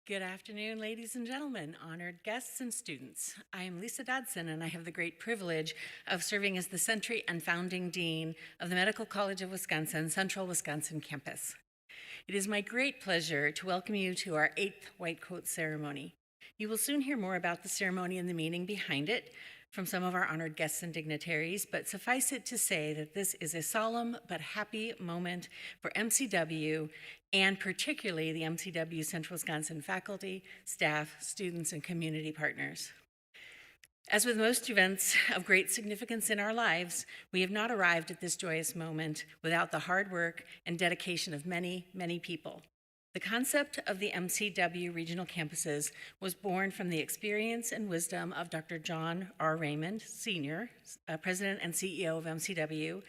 Good afternoon, ladies and gentlemen, honored guests and students. I am Lisa Dodson, and I have the great privilege of serving as the Sentry and Founding Dean of the Medical College of Wisconsin, Central Wisconsin campus. It is my great pleasure to welcome you to our 8th White Coat ceremony. You will soon hear more about the ceremony and the meaning behind it from some of our honored guests and dignitaries, but suffice it to say that this is a solemn but happy moment for MCW and particularly the MCW-Central Wisconsin faculty, staff, students, and community partners. As with most events of great significance in our lives, we have not arrived at this joyous moment without the hard work and dedication of many, many people. The concept of the MCW regional campuses was born from the experience and wisdom of Dr. John R. Raymond, Sr., President and CEO of MCW,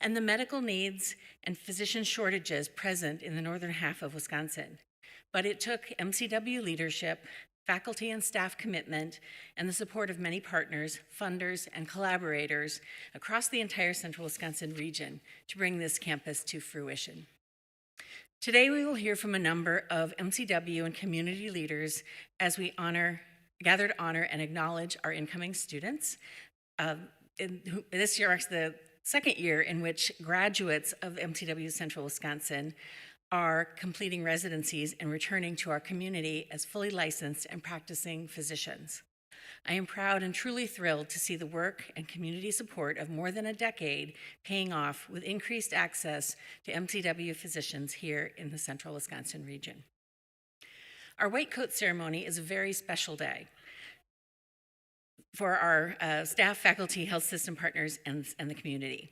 and the medical needs and physician shortages present in the northern half of Wisconsin. But it took MCW leadership, faculty and staff commitment, and the support of many partners, funders, and collaborators across the entire central Wisconsin region to bring this campus to fruition. Today, we will hear from a number of MCW and community leaders as we gather to honor and acknowledge our incoming students. This year marks the second year in which graduates of MCW-Central Wisconsin are completing residencies and returning to our community as fully licensed and practicing physicians. I am proud and truly thrilled to see the work and community support of more than a decade paying off with increased access to MCW physicians here in the central Wisconsin region. Our White Coat ceremony is a very special day for our staff, faculty, health system partners, and the community.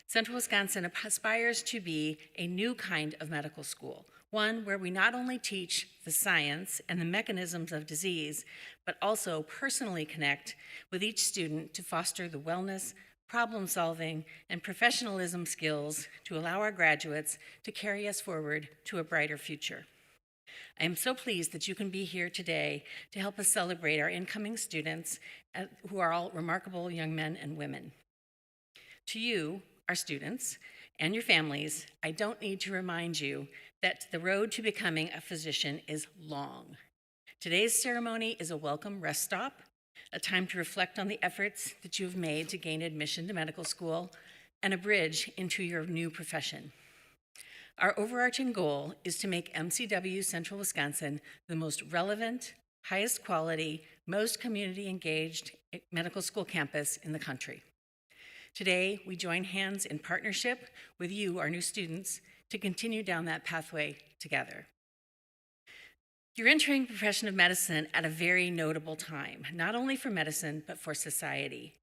Central Wisconsin aspires to be a new kind of medical school, one where we not only teach the science and the mechanisms of disease, but also personally connect with each student to foster the wellness, problem solving, and professionalism skills to allow our graduates to carry us forward to a brighter future. I am so pleased that you can be here today to help us celebrate our incoming students, who are all remarkable young men and women. To you, our students, and your families, I don't need to remind you that the road to becoming a physician is long. Today's ceremony is a welcome rest stop, a time to reflect on the efforts that you have made to gain admission to medical school, and a bridge into your new profession. Our overarching goal is to make MCW-Central Wisconsin the most relevant, highest quality, most community engaged medical school campus in the country. Today, we join hands in partnership with you, our new students, to continue down that pathway together. You're entering the profession of medicine at a very notable time, not only for medicine, but for society.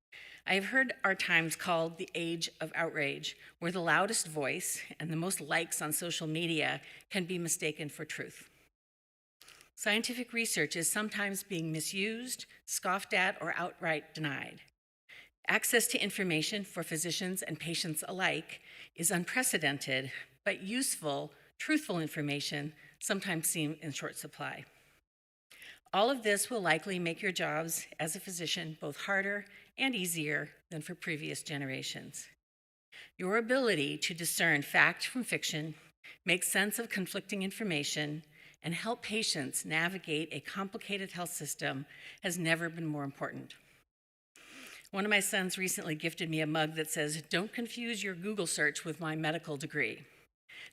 I have heard our times called the age of outrage, where the loudest voice and the most likes on social media can be mistaken for truth. Scientific research is sometimes being misused, scoffed at, or outright denied. Access to information for physicians and patients alike is unprecedented, but useful, truthful information sometimes seem in short supply. All of this will likely make your jobs as a physician both harder and easier than for previous generations. Your ability to discern fact from fiction, make sense of conflicting information, and help patients navigate a complicated health system has never been more important. One of my sons recently gifted me a mug that says, "Don't confuse your Google search with my medical degree."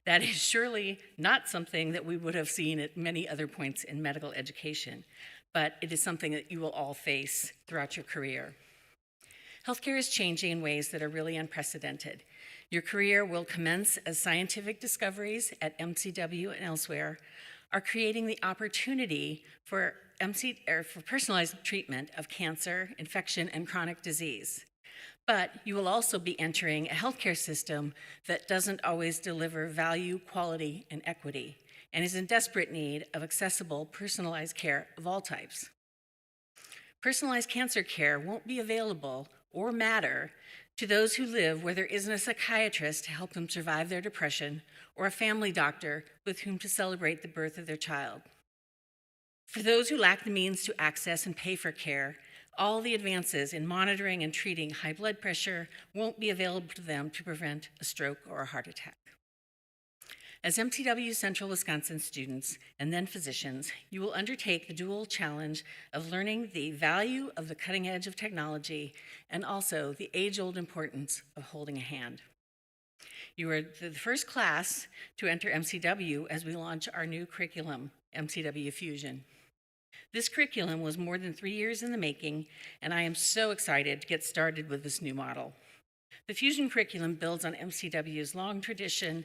That is surely not something that we would have seen at many other points in medical education, but it is something that you will all face throughout your career. Healthcare is changing in ways that are really unprecedented. Your career will commence as scientific discoveries at MCW and elsewhere are creating the opportunity for personalized treatment of cancer, infection, and chronic disease. But you will also be entering a healthcare system that doesn't always deliver value, quality, and equity, and is in desperate need of accessible, personalized care of all types. Personalized cancer care won't be available or matter to those who live where there isn't a psychiatrist to help them survive their depression or a family doctor with whom to celebrate the birth of their child. For those who lack the means to access and pay for care, all the advances in monitoring and treating high blood pressure won't be available to them to prevent a stroke or a heart attack. As MCW-Central Wisconsin students and then physicians, you will undertake the dual challenge of learning the value of the cutting edge of technology and also the age-old importance of holding a hand. You are the first class to enter MCW as we launch our new curriculum, MCW Fusion. This curriculum was more than 3 years in the making, and I am so excited to get started with this new model. The Fusion curriculum builds on MCW's long tradition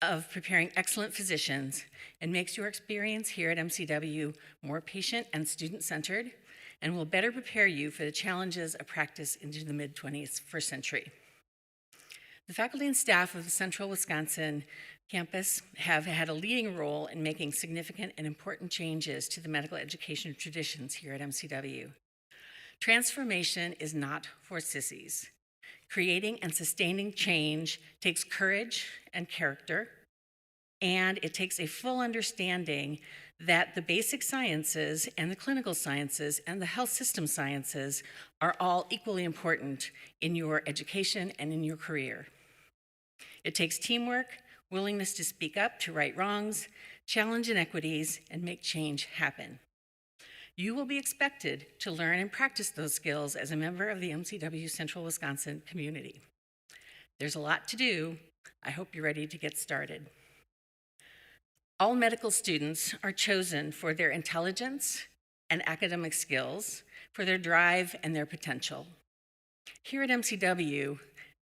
of preparing excellent physicians and makes your experience here at MCW more patient and student-centered and will better prepare you for the challenges of practice into the mid-21st century. The faculty and staff of the Central Wisconsin campus have had a leading role in making significant and important changes to the medical education traditions here at MCW. Transformation is not for sissies. Creating and sustaining change takes courage and character, and it takes a full understanding that the basic sciences and the clinical sciences and the health system sciences are all equally important in your education and in your career. It takes teamwork, willingness to speak up, to right wrongs, challenge inequities, and make change happen. You will be expected to learn and practice those skills as a member of the MCW-Central Wisconsin community. There's a lot to do. I hope you're ready to get started. All medical students are chosen for their intelligence and academic skills, for their drive and their potential. Here at MCW,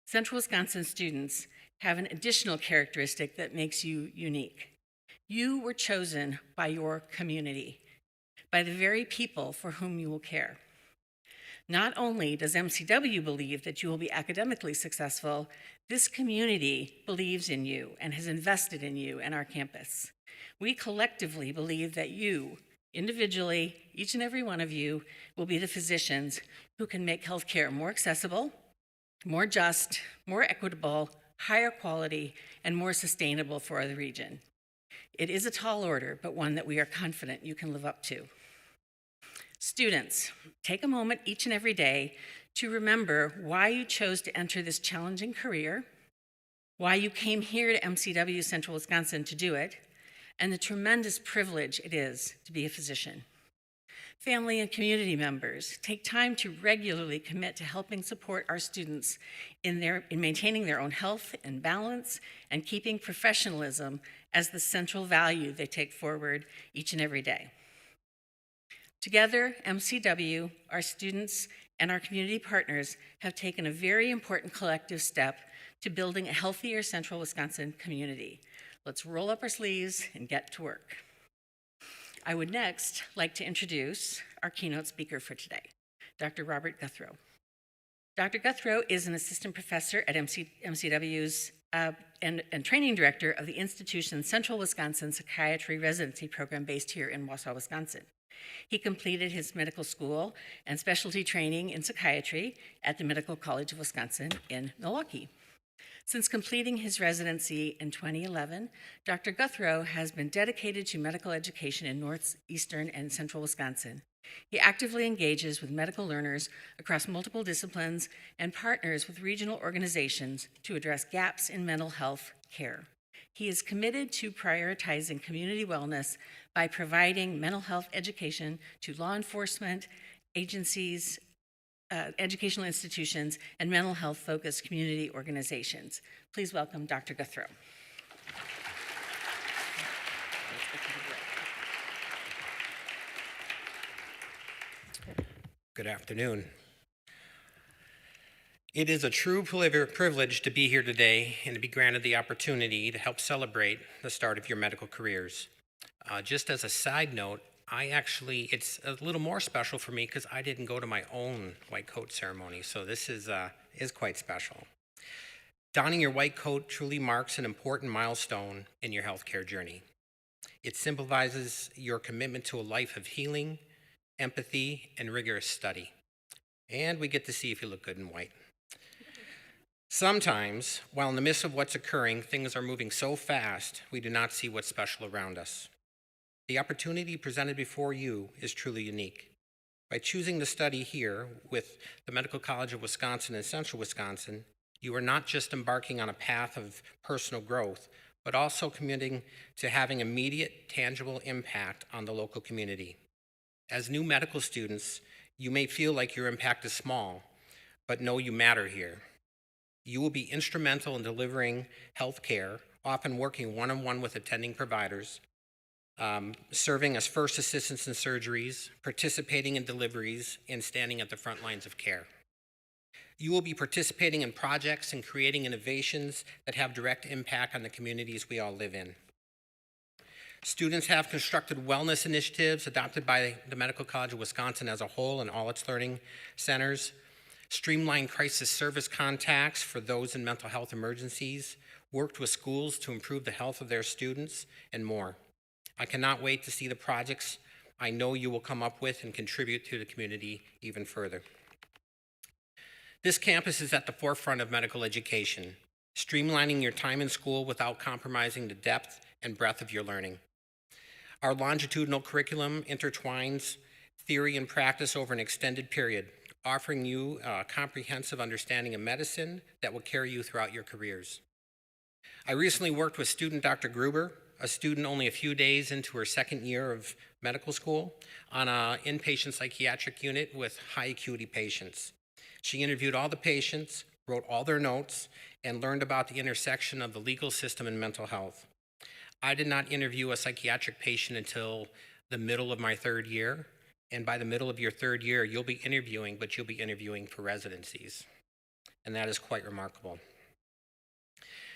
Central Wisconsin students have an additional characteristic that makes you unique. You were chosen by your community, by the very people for whom you will care. Not only does MCW believe that you will be academically successful, this community believes in you and has invested in you and our campus. We collectively believe that you, individually, each and every one of you, will be the physicians who can make healthcare more accessible, more just, more equitable, higher quality, and more sustainable for the region. It is a tall order, but one that we are confident you can live up to. Students, take a moment each and every day to remember why you chose to enter this challenging career, why you came here to MCW-Central Wisconsin to do it, and the tremendous privilege it is to be a physician. Family and community members, take time to regularly commit to helping support our students in maintaining their own health and balance and keeping professionalism as the central value they take forward each and every day. Together, MCW, our students, and our community partners have taken a very important collective step to building a healthier Central Wisconsin community. Let's roll up our sleeves and get to work. I would next like to introduce our keynote speaker for today, Dr. Robert Guthrow. Dr. Guthrow is an assistant professor at MCW's and training director of the institution's Central Wisconsin Psychiatry Residency Program based here in Wausau, Wisconsin. He completed his medical school and specialty training in psychiatry at the Medical College of Wisconsin in Milwaukee. Since completing his residency in 2011, Dr. Guthrow has been dedicated to medical education in northeastern and central Wisconsin. He actively engages with medical learners across multiple disciplines and partners with regional organizations to address gaps in mental health care. He is committed to prioritizing community wellness by providing mental health education to law enforcement agencies, educational institutions, and mental health-focused community organizations. Please welcome Dr. Guthrow. Good afternoon. It is a true privilege to be here today and to be granted the opportunity to help celebrate the start of your medical careers. Just as a side note, it's a little more special for me because I didn't go to my own white coat ceremony, so this is quite special. Donning your white coat truly marks an important milestone in your healthcare journey. It symbolizes your commitment to a life of healing, empathy, and rigorous study. And we get to see if you look good in white. Sometimes, while in the midst of what's occurring, things are moving so fast, we do not see what's special around us. The opportunity presented before you is truly unique. By choosing to study here with the Medical College of Wisconsin and Central Wisconsin, you are not just embarking on a path of personal growth, but also committing to having immediate, tangible impact on the local community. As new medical students, you may feel like your impact is small, but know you matter here. You will be instrumental in delivering health care, often working one-on-one with attending providers, serving as first assistants in surgeries, participating in deliveries, and standing at the front lines of care. You will be participating in projects and creating innovations that have direct impact on the communities we all live in. Students have constructed wellness initiatives adopted by the Medical College of Wisconsin as a whole and all its learning centers, streamlined crisis service contacts for those in mental health emergencies, worked with schools to improve the health of their students, and more. I cannot wait to see the projects I know you will come up with and contribute to the community even further. This campus is at the forefront of medical education, streamlining your time in school without compromising the depth and breadth of your learning. Our longitudinal curriculum intertwines theory and practice over an extended period, offering you a comprehensive understanding of medicine that will carry you throughout your careers. I recently worked with student Dr. Gruber, a student only a few days into her second year of medical school, on an inpatient psychiatric unit with high acuity patients. She interviewed all the patients, wrote all their notes, and learned about the intersection of the legal system and mental health. I did not interview a psychiatric patient until the middle of my third year, and by the middle of your third year, you'll be interviewing, but you'll be interviewing for residencies. And that is quite remarkable.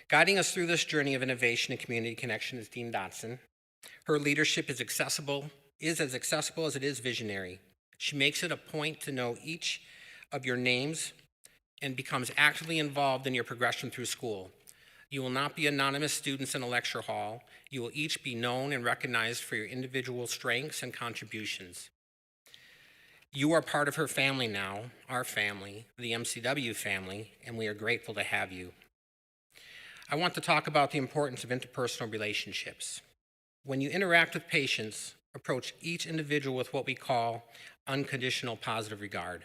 Guiding us through this journey of innovation and community connection is Dean Dotson. Her leadership is as accessible as it is visionary. She makes it a point to know each of your names and becomes actively involved in your progression through school. You will not be anonymous students in a lecture hall. You will each be known and recognized for your individual strengths and contributions. You are part of her family now, our family, the MCW family, and we are grateful to have you. I want to talk about the importance of interpersonal relationships. When you interact with patients, approach each individual with what we call unconditional positive regard.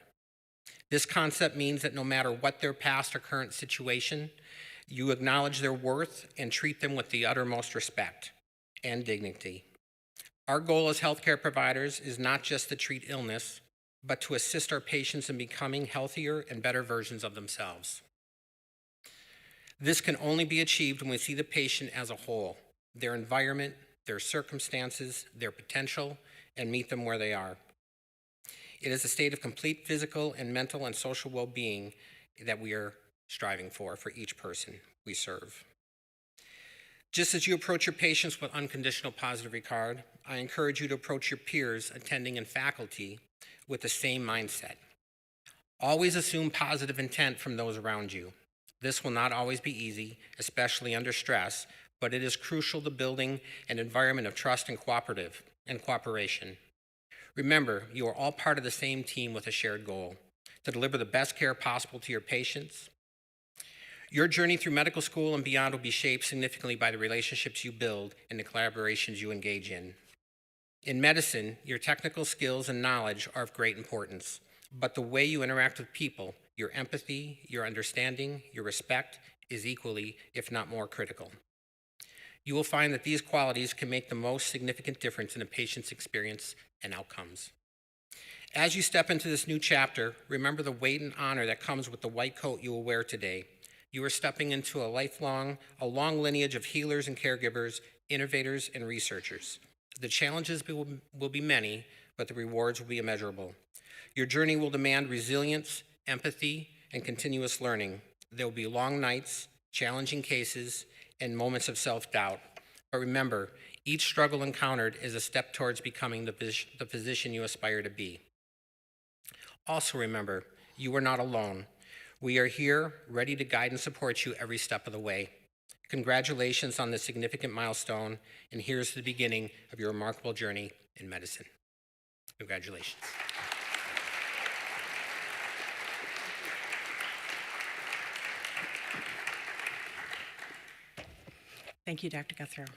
This concept means that no matter what their past or current situation, you acknowledge their worth and treat them with the uttermost respect and dignity. Our goal as healthcare providers is not just to treat illness, but to assist our patients in becoming healthier and better versions of themselves. This can only be achieved when we see the patient as a whole, their environment, their circumstances, their potential, and meet them where they are. It is a state of complete physical and mental and social well-being that we are striving for each person we serve. Just as you approach your patients with unconditional positive regard, I encourage you to approach your peers, attending, and faculty with the same mindset. Always assume positive intent from those around you. This will not always be easy, especially under stress, but it is crucial to building an environment of trust and cooperation. Remember, you are all part of the same team with a shared goal: to deliver the best care possible to your patients. Your journey through medical school and beyond will be shaped significantly by the relationships you build and the collaborations you engage in. In medicine, your technical skills and knowledge are of great importance, but the way you interact with people, your empathy, your understanding, your respect is equally, if not more, critical. You will find that these qualities can make the most significant difference in a patient's experience and outcomes. As you step into this new chapter, remember the weight and honor that comes with the white coat you will wear today. You are stepping into a long lineage of healers and caregivers, innovators and researchers. The challenges will be many, but the rewards will be immeasurable. Your journey will demand resilience, empathy, and continuous learning. There will be long nights, challenging cases, and moments of self-doubt. But remember, each struggle encountered is a step towards becoming the physician you aspire to be. Also remember, you are not alone. We are here, ready to guide and support you every step of the way. Congratulations on this significant milestone, and here's the beginning of your remarkable journey in medicine. Congratulations. Thank you, Dr. Guthrow.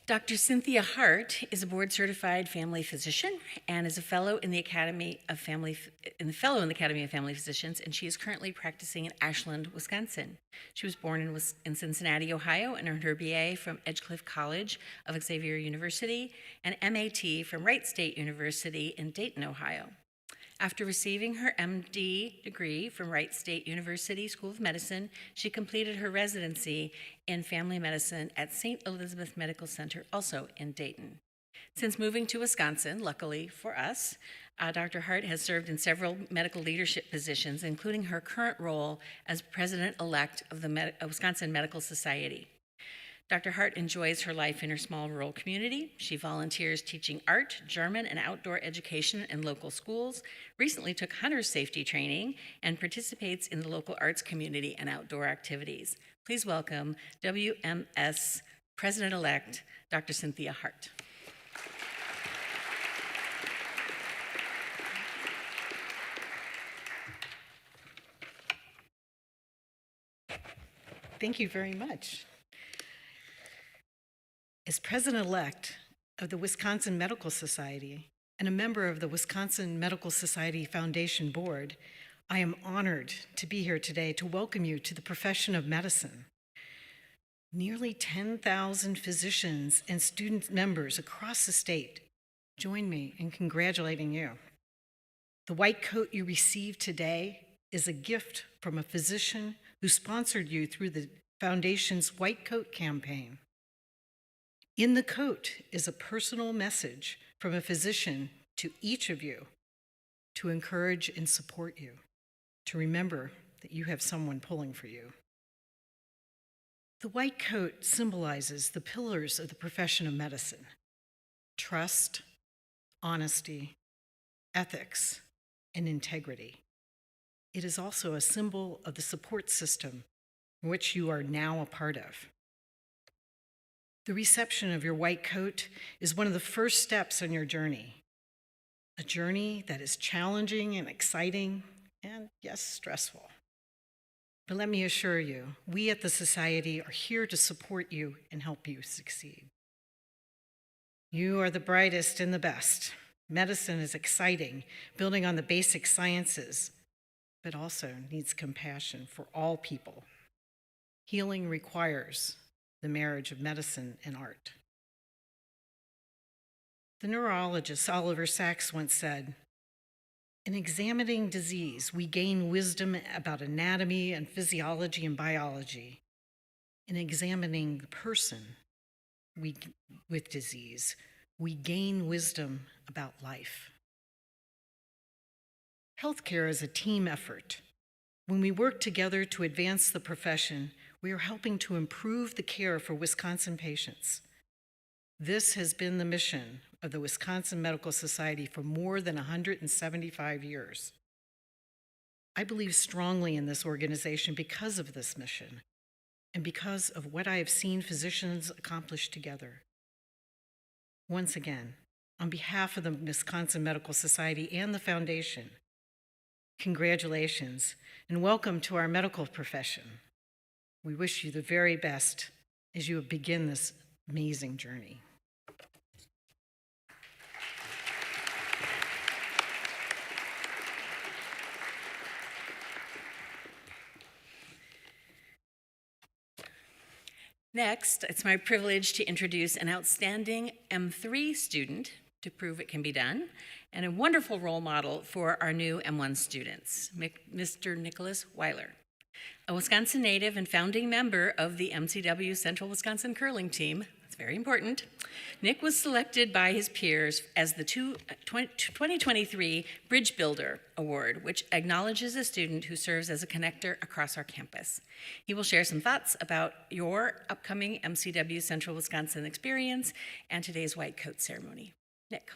Dr. Cynthia Hart is a board-certified family physician and is a fellow in the Academy of Family Physicians, and she is currently practicing in Ashland, Wisconsin. She was born in Cincinnati, Ohio, and earned her BA from Edgecliff College of Xavier University and MAT from Wright State University in Dayton, Ohio. After receiving her MD degree from Wright State University School of Medicine, she completed her residency in family medicine at St. Elizabeth Medical Center, also in Dayton. Since moving to Wisconsin, luckily for us, Dr. Hart has served in several medical leadership positions, including her current role as president-elect of the Wisconsin Medical Society. Dr. Hart enjoys her life in her small rural community. She volunteers teaching art, German, and outdoor education in local schools, recently took hunter safety training, and participates in the local arts community and outdoor activities. Please welcome WMS President-elect Dr. Cynthia Hart. Thank you very much. As president-elect of the Wisconsin Medical Society and a member of the Wisconsin Medical Society Foundation Board, I am honored to be here today to welcome you to the profession of medicine. Nearly 10,000 physicians and student members across the state join me in congratulating you. The white coat you receive today is a gift from a physician who sponsored you through the Foundation's White Coat campaign. In the coat is a personal message from a physician to each of you to encourage and support you, to remember that you have someone pulling for you. The white coat symbolizes the pillars of the profession of medicine: trust, honesty, ethics, and integrity. It is also a symbol of the support system in which you are now a part of. The reception of your white coat is one of the first steps on your journey, a journey that is challenging and exciting and, yes, stressful. But let me assure you, we at the Society are here to support you and help you succeed. You are the brightest and the best. Medicine is exciting, building on the basic sciences, but also needs compassion for all people. Healing requires the marriage of medicine and art. The neurologist Oliver Sacks once said, "In examining disease, we gain wisdom about anatomy and physiology and biology. In examining the person with disease, we gain wisdom about life." Healthcare is a team effort. When we work together to advance the profession, we are helping to improve the care for Wisconsin patients. This has been the mission of the Wisconsin Medical Society for more than 175 years. I believe strongly in this organization because of this mission and because of what I have seen physicians accomplish together. Once again, on behalf of the Wisconsin Medical Society and the Foundation, congratulations and welcome to our medical profession. We wish you the very best as you begin this amazing journey. Next, it's my privilege to introduce an outstanding M3 student to prove it can be done, and a wonderful role model for our new M1 students, Mr. Nicholas Weiler. A Wisconsin native and founding member of the MCW-Central Wisconsin curling team, that's very important, Nick was selected by his peers as the 2023 Bridge Builder Award, which acknowledges a student who serves as a connector across our campus. He will share some thoughts about your upcoming MCW-Central Wisconsin experience and today's white coat ceremony. Nick.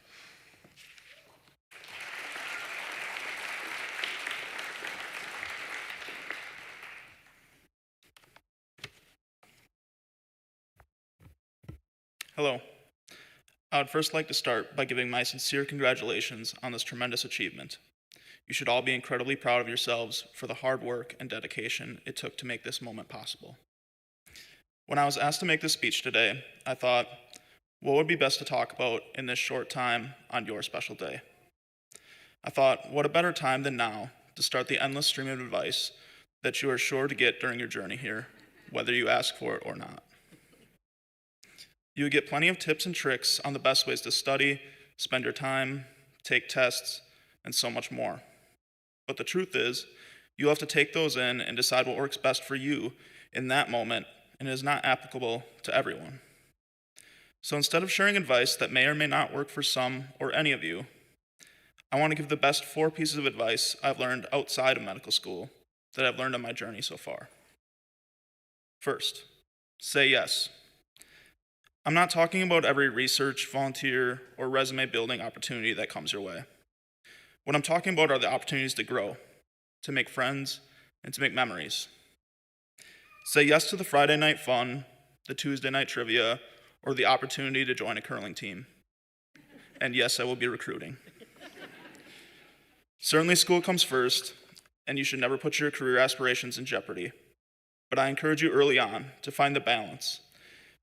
Hello. I would first like to start by giving my sincere congratulations on this tremendous achievement. You should all be incredibly proud of yourselves for the hard work and dedication it took to make this moment possible. When I was asked to make this speech today, I thought, What would be best to talk about in this short time on your special day? I thought, what a better time than now to start the endless stream of advice that you are sure to get during your journey here, whether you ask for it or not. You would get plenty of tips and tricks on the best ways to study, spend your time, take tests, and so much more. But the truth is, you'll have to take those in and decide what works best for you in that moment, and it is not applicable to everyone. So instead of sharing advice that may or may not work for some or any of you, I want to give the best 4 pieces of advice I've learned outside of medical school that I've learned on my journey so far. First, say yes. I'm not talking about every research, volunteer, or resume building opportunity that comes your way. What I'm talking about are the opportunities to grow, to make friends, and to make memories. Say yes to the Friday night fun, the Tuesday night trivia, or the opportunity to join a curling team. And yes, I will be recruiting. Certainly school comes first, and you should never put your career aspirations in jeopardy. But I encourage you early on to find the balance,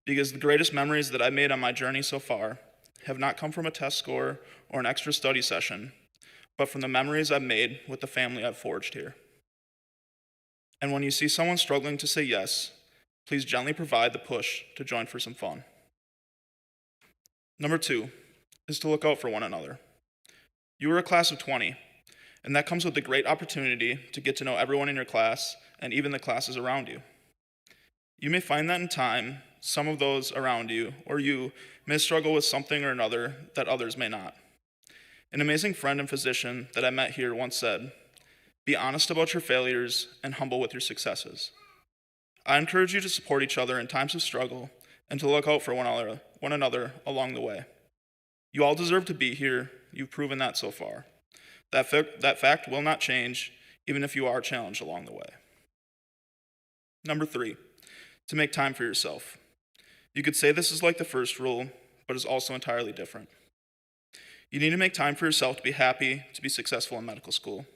because the greatest memories that I've made on my journey so far have not come from a test score or an extra study session, but from the memories I've made with the family I've forged here. And when you see someone struggling to say yes, please gently provide the push to join for some fun. Number 2 is to look out for one another. You are a class of 20, and that comes with the great opportunity to get to know everyone in your class and even the classes around you. You may find that in time, some of those around you or you may struggle with something or another that others may not. An amazing friend and physician that I met here once said, "Be honest about your failures and humble with your successes." I encourage you to support each other in times of struggle and to look out for one another along the way. You all deserve to be here. You've proven that so far. That fact will not change, even if you are challenged along the way. Number 3, to make time for yourself. You could say this is like the first rule, but is also entirely different. You need to make time for yourself to be happy, to be successful in medical school.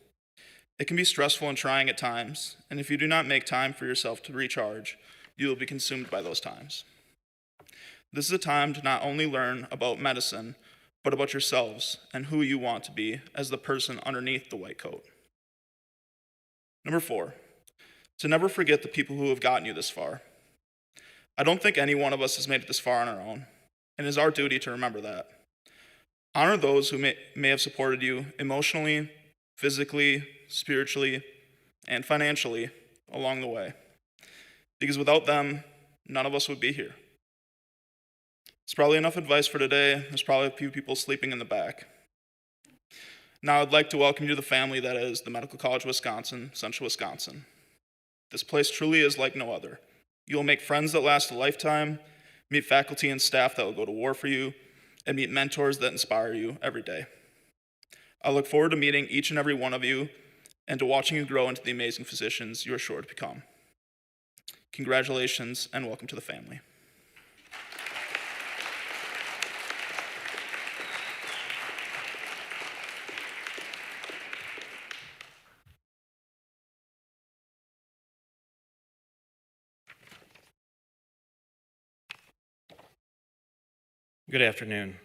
It can be stressful and trying at times, and if you do not make time for yourself to recharge, you will be consumed by those times. This is a time to not only learn about medicine, but about yourselves and who you want to be as the person underneath the white coat. Number 4, to never forget the people who have gotten you this far. I don't think any one of us has made it this far on our own, and it is our duty to remember that. Honor those who may have supported you emotionally, physically, spiritually, and financially along the way, because without them, none of us would be here. It's probably enough advice for today. There's probably a few people sleeping in the back. Now I'd like to welcome you to the family that is the Medical College of Wisconsin, Central Wisconsin. This place truly is like no other. You will make friends that last a lifetime, meet faculty and staff that will go to war for you, and meet mentors that inspire you every day. I look forward to meeting each and every one of you and to watching you grow into the amazing physicians you are sure to become. Congratulations and welcome to the family. Good afternoon.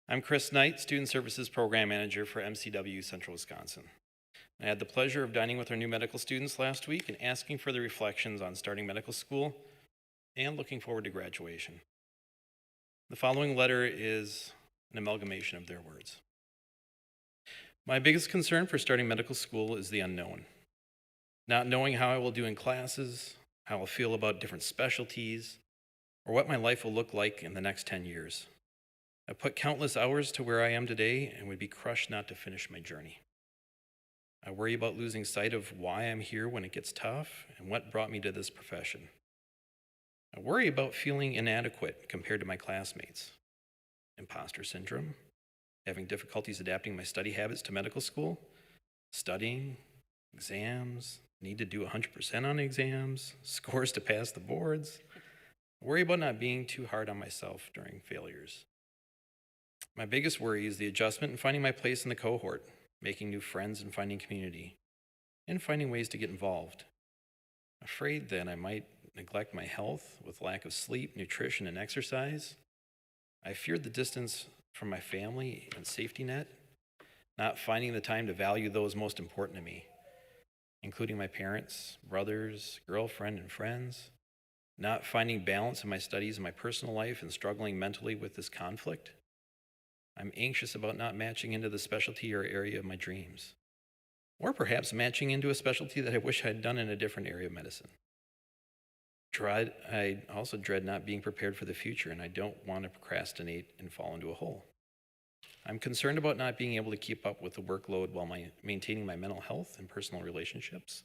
I'm Chris Knight, Student Services Program Manager for MCW-Central Wisconsin. I had the pleasure of dining with our new medical students last week and asking for their reflections on starting medical school and looking forward to graduation. The following letter is an amalgamation of their words. My biggest concern for starting medical school is the unknown. Not knowing how I will do in classes, how I'll feel about different specialties, or what my life will look like in the next 10 years. I've put countless hours to where I am today and would be crushed not to finish my journey. I worry about losing sight of why I'm here when it gets tough and what brought me to this profession. I worry about feeling inadequate compared to my classmates. Imposter syndrome, having difficulties adapting my study habits to medical school, studying, exams, need to do 100% on exams, scores to pass the boards. I worry about not being too hard on myself during failures. My biggest worry is the adjustment and finding my place in the cohort, making new friends and finding community, and finding ways to get involved. I'm afraid that I might neglect my health with lack of sleep, nutrition, and exercise, I feared the distance from my family and safety net, not finding the time to value those most important to me, including my parents, brothers, girlfriend, and friends, not finding balance in my studies and my personal life, and struggling mentally with this conflict. I'm anxious about not matching into the specialty or area of my dreams, or perhaps matching into a specialty that I wish I'd done in a different area of medicine. I also dread not being prepared for the future, and I don't want to procrastinate and fall into a hole. I'm concerned about not being able to keep up with the workload while maintaining my mental health and personal relationships.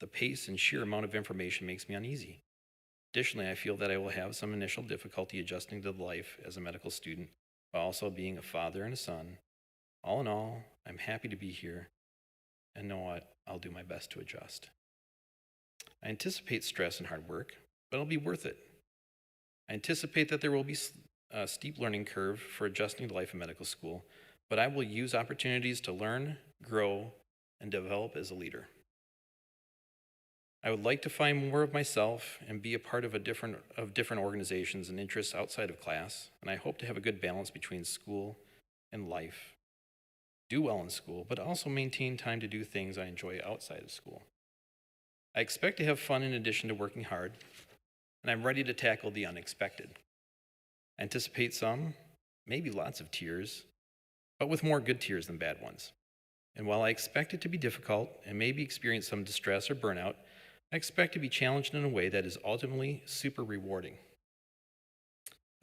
The pace and sheer amount of information makes me uneasy. Additionally, I feel that I will have some initial difficulty adjusting to life as a medical student, while also being a father and a son. All in all, I'm happy to be here, and know what? I'll do my best to adjust. I anticipate stress and hard work, but it'll be worth it. I anticipate that there will be a steep learning curve for adjusting to life in medical school, but I will use opportunities to learn, grow, and develop as a leader. I would like to find more of myself and be a part of different organizations and interests outside of class, and I hope to have a good balance between school and life. Do well in school, but also maintain time to do things I enjoy outside of school. I expect to have fun in addition to working hard, and I'm ready to tackle the unexpected. I anticipate some, maybe lots of tears, but with more good tears than bad ones. And while I expect it to be difficult and maybe experience some distress or burnout, I expect to be challenged in a way that is ultimately super rewarding.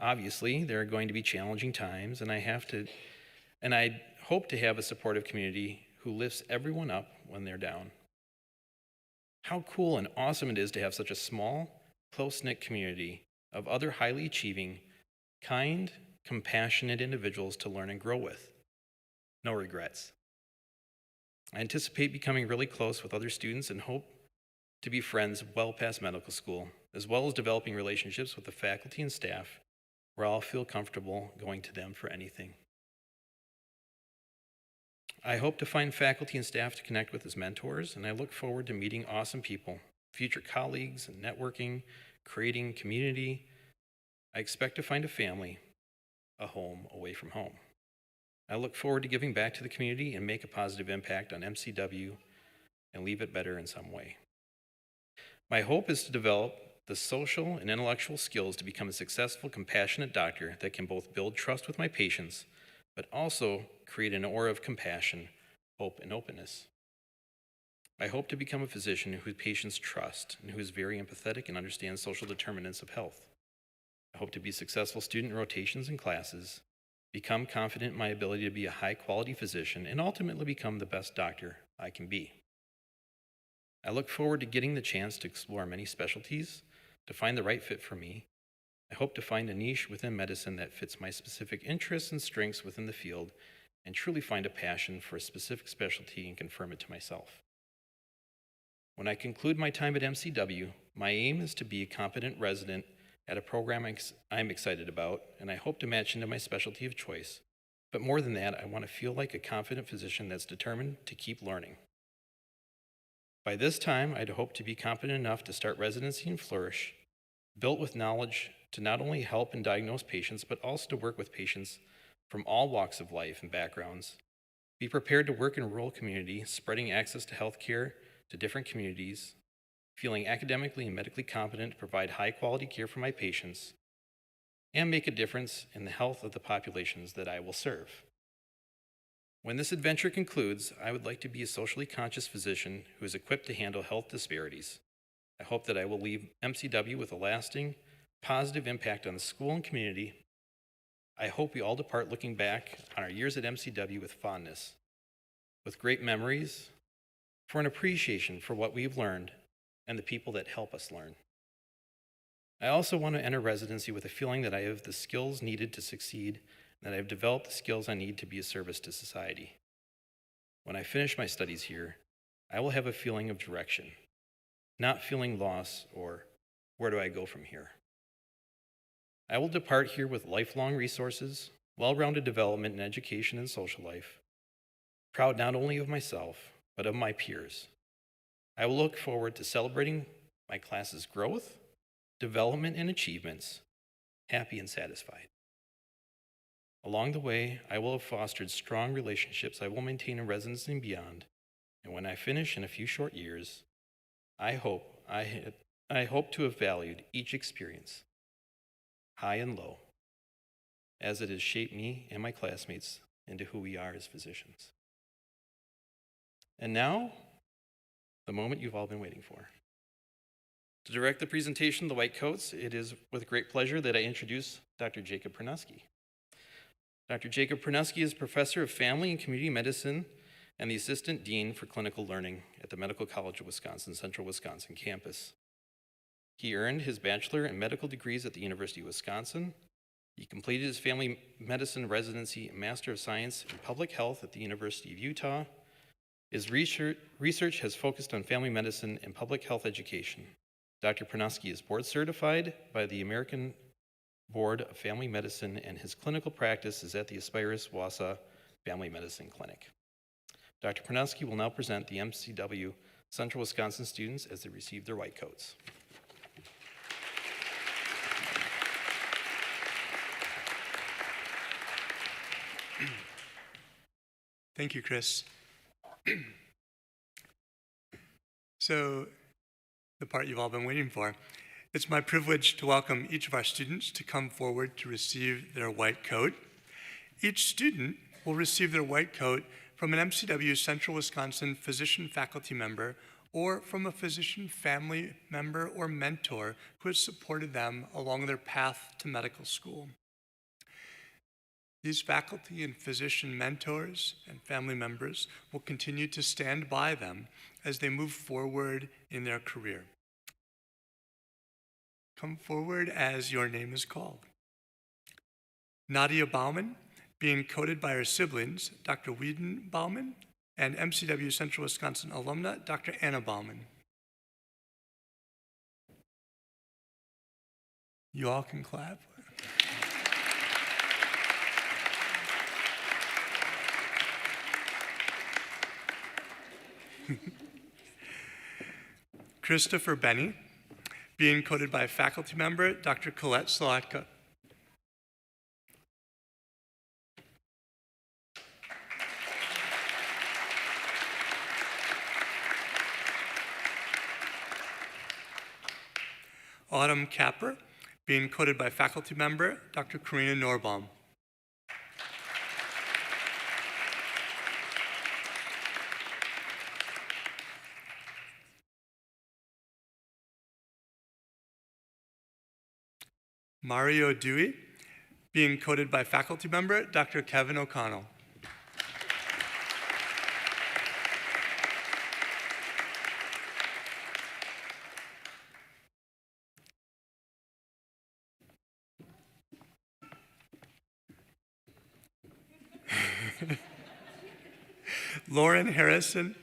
Obviously, there are going to be challenging times, and I hope to have a supportive community who lifts everyone up when they're down. How cool and awesome it is to have such a small, close-knit community of other highly achieving, kind, compassionate individuals to learn and grow with. No regrets. I anticipate becoming really close with other students and hope to be friends well past medical school, as well as developing relationships with the faculty and staff where I'll feel comfortable going to them for anything. I hope to find faculty and staff to connect with as mentors, and I look forward to meeting awesome people, future colleagues, and networking, creating community. I expect to find a family, a home away from home. I look forward to giving back to the community and make a positive impact on MCW and leave it better in some way. My hope is to develop the social and intellectual skills to become a successful, compassionate doctor that can both build trust with my patients, but also create an aura of compassion, hope, and openness. I hope to become a physician whose patients trust and who is very empathetic and understands social determinants of health. I hope to be a successful student in rotations and classes, become confident in my ability to be a high-quality physician, and ultimately become the best doctor I can be. I look forward to getting the chance to explore many specialties, to find the right fit for me. I hope to find a niche within medicine that fits my specific interests and strengths within the field, and truly find a passion for a specific specialty and confirm it to myself. When I conclude my time at MCW, my aim is to be a competent resident at a program I'm excited about, and I hope to match into my specialty of choice. But more than that, I want to feel like a confident physician that's determined to keep learning. By this time, I'd hope to be competent enough to start residency and flourish, built with knowledge to not only help and diagnose patients, but also to work with patients from all walks of life and backgrounds, be prepared to work in a rural community, spreading access to health care to different communities, feeling academically and medically competent to provide high-quality care for my patients, and make a difference in the health of the populations that I will serve. When this adventure concludes, I would like to be a socially conscious physician who is equipped to handle health disparities. I hope that I will leave MCW with a lasting, positive impact on the school and community. I hope we all depart looking back on our years at MCW with fondness, with great memories, for an appreciation for what we've learned and the people that help us learn. I also want to enter residency with a feeling that I have the skills needed to succeed, and that I have developed the skills I need to be of service to society. When I finish my studies here, I will have a feeling of direction, not feeling lost or where do I go from here? I will depart here with lifelong resources, well-rounded development in education and social life, proud not only of myself, but of my peers. I will look forward to celebrating my class's growth, development, and achievements, happy and satisfied. Along the way, I will have fostered strong relationships I will maintain in residency and beyond, and when I finish in a few short years, I hope to have valued each experience, high and low, as it has shaped me and my classmates into who we are as physicians. And now, the moment you've all been waiting for. To direct the presentation of the White Coats, it is with great pleasure that I introduce Dr. Jacob Pernuski. Dr. Jacob Pernuski is Professor of Family and Community Medicine and the Assistant Dean for Clinical Learning at the Medical College of Wisconsin, Central Wisconsin campus. He earned his bachelor and medical degrees at the University of Wisconsin. He completed his family medicine residency and Master of Science in Public Health at the University of Utah. His research has focused on family medicine and public health education. Dr. Pernuski is board certified by the American Board of Family Medicine, and his clinical practice is at the Aspirus Wausau Family Medicine Clinic. Dr. Pernuski will now present the MCW-Central Wisconsin students as they receive their White Coats. Thank you, Chris. So, the part you've all been waiting for. It's my privilege to welcome each of our students to come forward to receive their white coat. Each student will receive their white coat from an MCW-Central Wisconsin physician faculty member or from a physician family member or mentor who has supported them along their path to medical school. These faculty and physician mentors and family members will continue to stand by them as they move forward in their career. Come forward as your name is called. Nadia Bauman, being coated by her siblings, Dr. Whedon Bauman, and MCW-Central Wisconsin alumna, Dr. Anna Bauman. You all can clap. Christopher Benny, being coated by faculty member, Dr. Colette Salatka. Autumn Capper, being coated by faculty member, Dr. Karina Norbaum. Mario Dewey, being coated by faculty member, Dr. Kevin O'Connell. Lauren Harrison,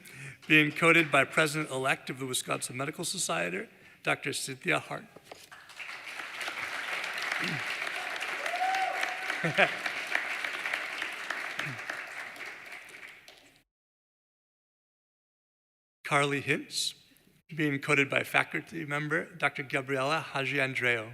being coated by President-elect of the Wisconsin Medical Society, Dr. Cynthia Hart. Carly Hintz, being coated by faculty member, Dr. Gabriela Haji Andreo.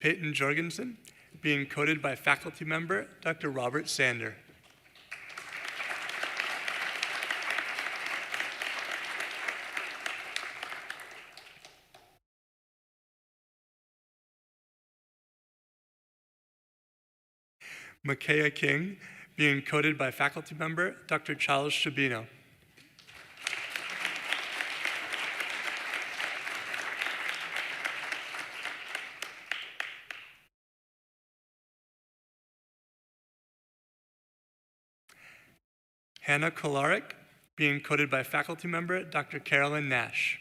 Peyton Jorgensen, being coated by faculty member, Dr. Robert Sander. Makaya King, being coated by faculty member, Dr. Charles Shabino. Hannah Kolarik, being coated by faculty member, Dr. Carolyn Nash.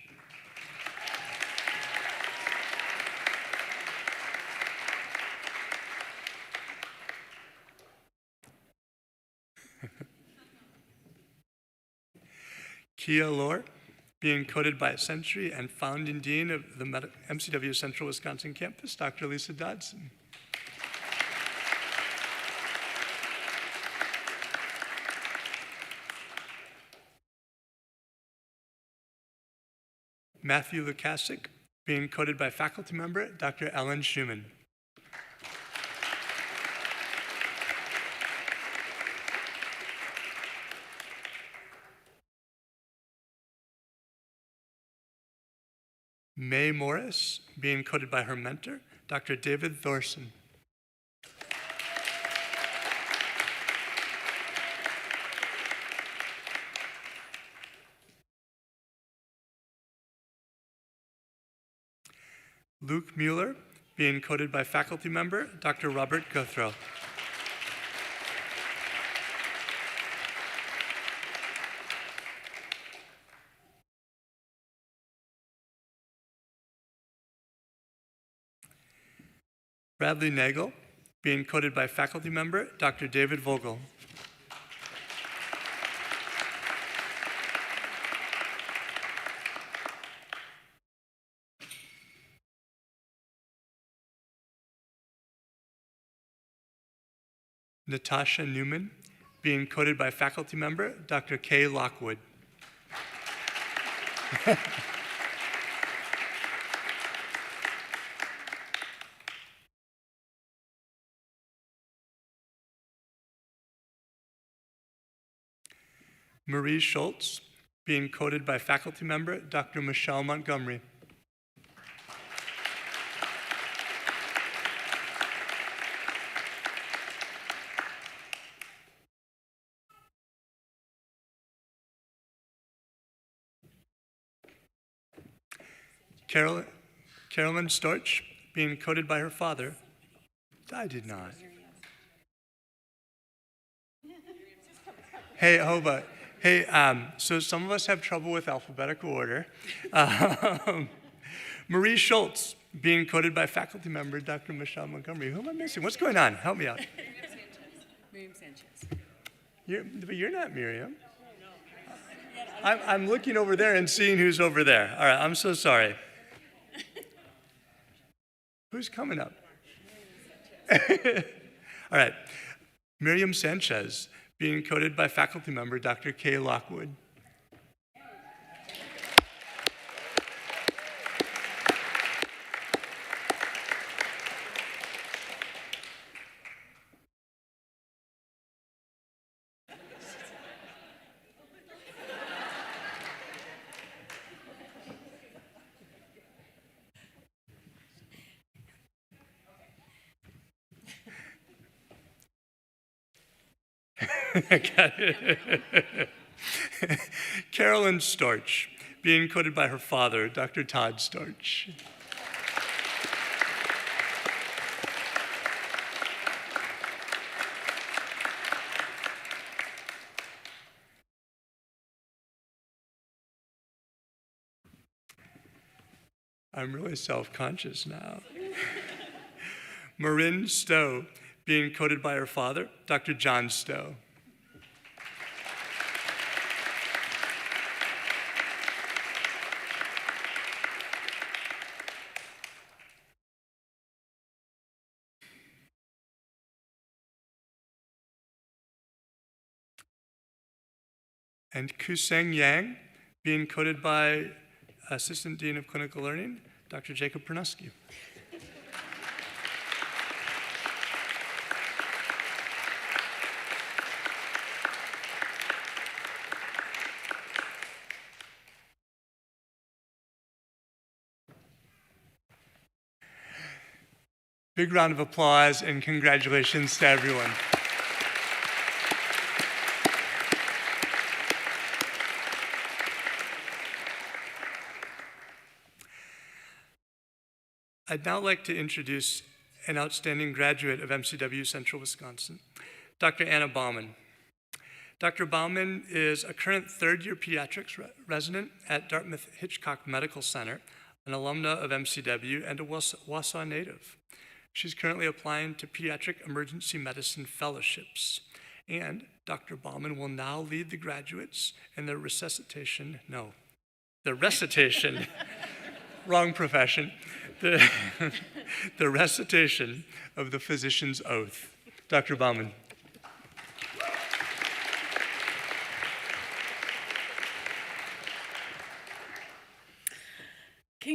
Kia Lohr, being coated by Century and founding dean of the MCW-Central Wisconsin campus, Dr. Lisa Dodson. Matthew Lukasik, being coded by faculty member Dr. Ellen Schumann. May Morris, being coded by her mentor, Dr. David Thorson. Luke Mueller, being coded by faculty member Dr. Robert Guthrow. Bradley Nagel, being coded by faculty member Dr. David Vogel. Natasha Newman, being coded by faculty member Dr. Kay Lockwood. Marie Schultz, being coded by faculty member Dr. Michelle Montgomery. Carolyn Storch, being coded by her father. I did not. Hey, Hova. Hey, so some of us have trouble with alphabetical order. Marie Schultz, being coded by faculty member Dr. Michelle Montgomery. Who am I missing? What's going on? Help me out. Miriam Sanchez. But you're not Miriam. I'm looking over there and seeing who's over there. All right, I'm so sorry. Who's coming up? All right, Miriam Sanchez, being coded by faculty member Dr. Kay Lockwood. Carolyn Storch, being coded by her father, Dr. Todd Storch. I'm really self-conscious now. Marin Stowe, being coded by her father, Dr. John Stowe. And Kuseng Yang, being coded by Assistant Dean of Clinical Learning, Dr. Jacob Pernuski. Big round of applause and congratulations to everyone. I'd now like to introduce an outstanding graduate of MCW-Central Wisconsin, Dr. Anna Baumann. Dr. Baumann is a current third-year pediatrics resident at Dartmouth Hitchcock Medical Center, an alumna of MCW and a Wausau native. She's currently applying to pediatric emergency medicine fellowships. And Dr. Baumann will now lead the graduates in the recitation, wrong profession, the recitation of the physician's oath. Dr. Baumann.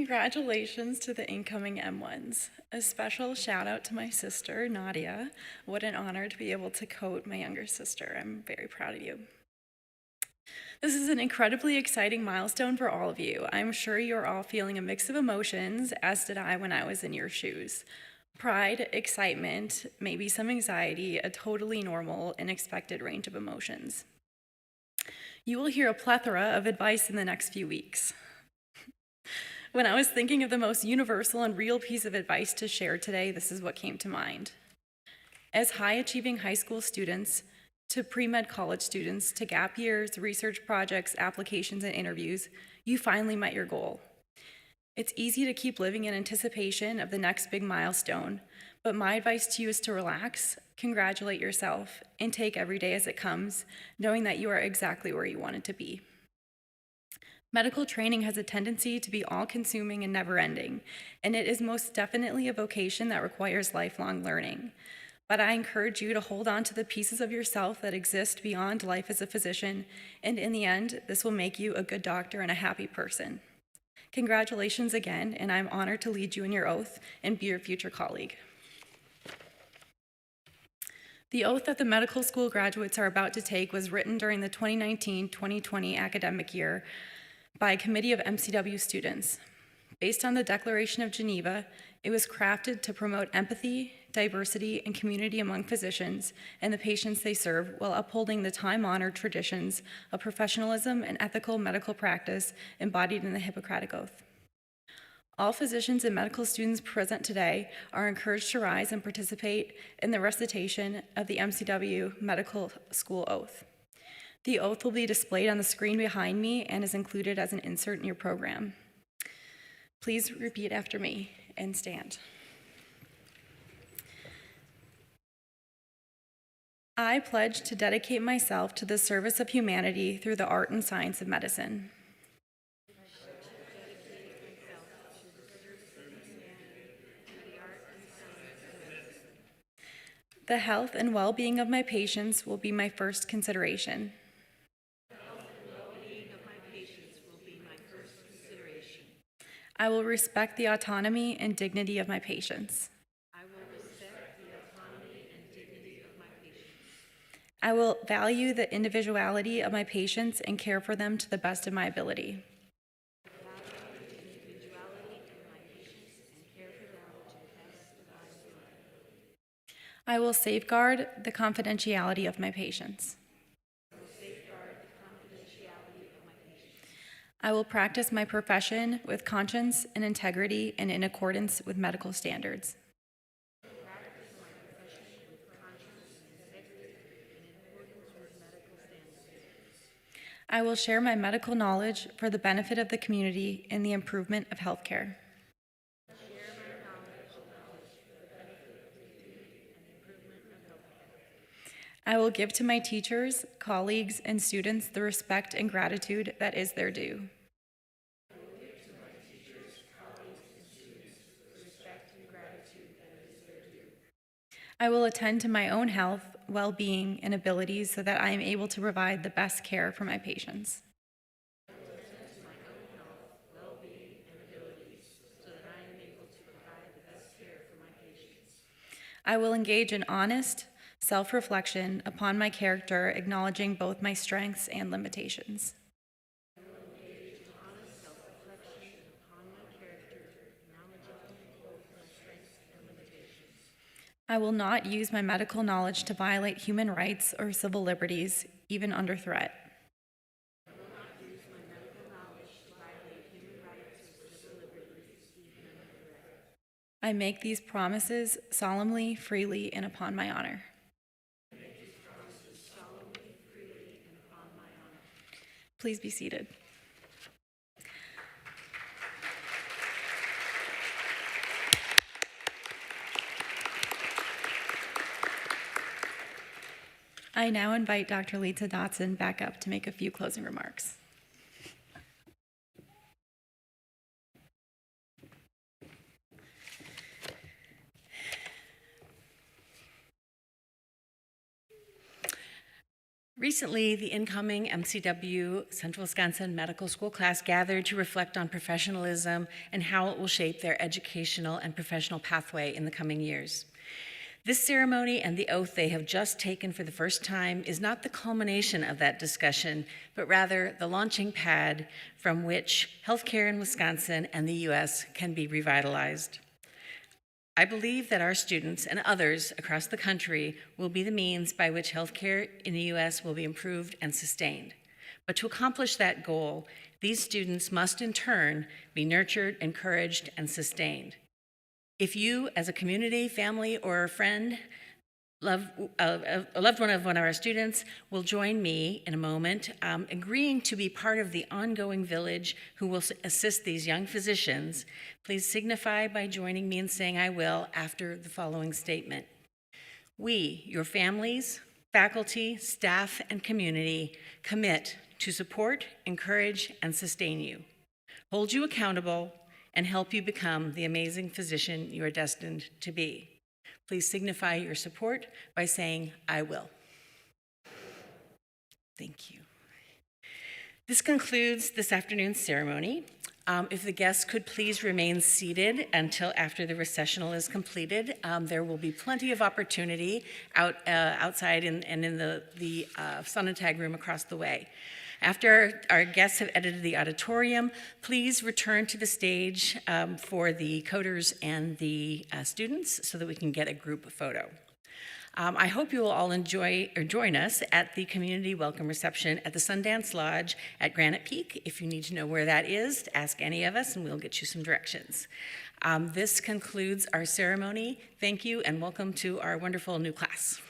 Congratulations to the incoming M1s. A special shout out to my sister, Nadia. What an honor to be able to coach my younger sister. I'm very proud of you. This is an incredibly exciting milestone for all of you. I'm sure you're all feeling a mix of emotions, as did I when I was in your shoes. Pride, excitement, maybe some anxiety, a totally normal and expected range of emotions. You will hear a plethora of advice in the next few weeks. When I was thinking of the most universal and real piece of advice to share today, this is what came to mind. As high-achieving high school students, to pre-med college students, to gap years, research projects, applications, and interviews, you finally met your goal. It's easy to keep living in anticipation of the next big milestone, but my advice to you is to relax, congratulate yourself, and take every day as it comes, knowing that you are exactly where you wanted to be. Medical training has a tendency to be all-consuming and never-ending, and it is most definitely a vocation that requires lifelong learning. But I encourage you to hold on to the pieces of yourself that exist beyond life as a physician, and in the end, this will make you a good doctor and a happy person. Congratulations again, and I'm honored to lead you in your oath and be your future colleague. The oath that the medical school graduates are about to take was written during the 2019-2020 academic year by a committee of MCW students. Based on the Declaration of Geneva, it was crafted to promote empathy, diversity, and community among physicians and the patients they serve while upholding the time-honored traditions of professionalism and ethical medical practice embodied in the Hippocratic Oath. All physicians and medical students present today are encouraged to rise and participate in the recitation of the MCW Medical School Oath. The oath will be displayed on the screen behind me and is included as an insert in your program. Please repeat after me and stand. I pledge to dedicate myself to the service of humanity through the art and science of medicine. The health and well-being of my patients will be my first consideration. I will respect the autonomy and dignity of my patients. I will value the individuality of my patients and care for them to the best of my ability. I will safeguard the confidentiality of my patients. I will practice my profession with conscience and integrity and in accordance with medical standards. I will share my medical knowledge for the benefit of the community and the improvement of healthcare. I will give to my teachers, colleagues, and students the respect and gratitude that is their due. I will attend to my own health, well-being, and abilities so that I am able to provide the best care for my patients. I will engage in honest self-reflection upon my character, acknowledging both my strengths and limitations. I will not use my medical knowledge to violate human rights or civil liberties, even under threat. I make these promises solemnly, freely, and upon my honor. Please be seated. I now invite Dr. Lisa Dotson back up to make a few closing remarks. Recently, the incoming MCW-Central Wisconsin Medical School class gathered to reflect on professionalism and how it will shape their educational and professional pathway in the coming years. This ceremony and the oath they have just taken for the first time is not the culmination of that discussion, but rather the launching pad from which healthcare in Wisconsin and the U.S. can be revitalized. I believe that our students and others across the country will be the means by which healthcare in the U.S. will be improved and sustained. But to accomplish that goal, these students must in turn be nurtured, encouraged, and sustained. If you, as a community, family, or a friend, a loved one of our students, will join me in a moment, agreeing to be part of the ongoing village who will assist these young physicians, please signify by joining me in saying "I will" after the following statement. We, your families, faculty, staff, and community, commit to support, encourage, and sustain you, hold you accountable, and help you become the amazing physician you are destined to be. Please signify your support by saying "I will." Thank you. This concludes this afternoon's ceremony. If the guests could please remain seated until after the recessional is completed, there will be plenty of opportunity outside and in the Sonotag room across the way. After our guests have exited the auditorium, please return to the stage for the coders and the students so that we can get a group photo. I hope you will all enjoy or join us at the community welcome reception at the Sundance Lodge at Granite Peak. If you need to know where that is, ask any of us and we'll get you some directions. This concludes our ceremony. Thank you and welcome to our wonderful new class.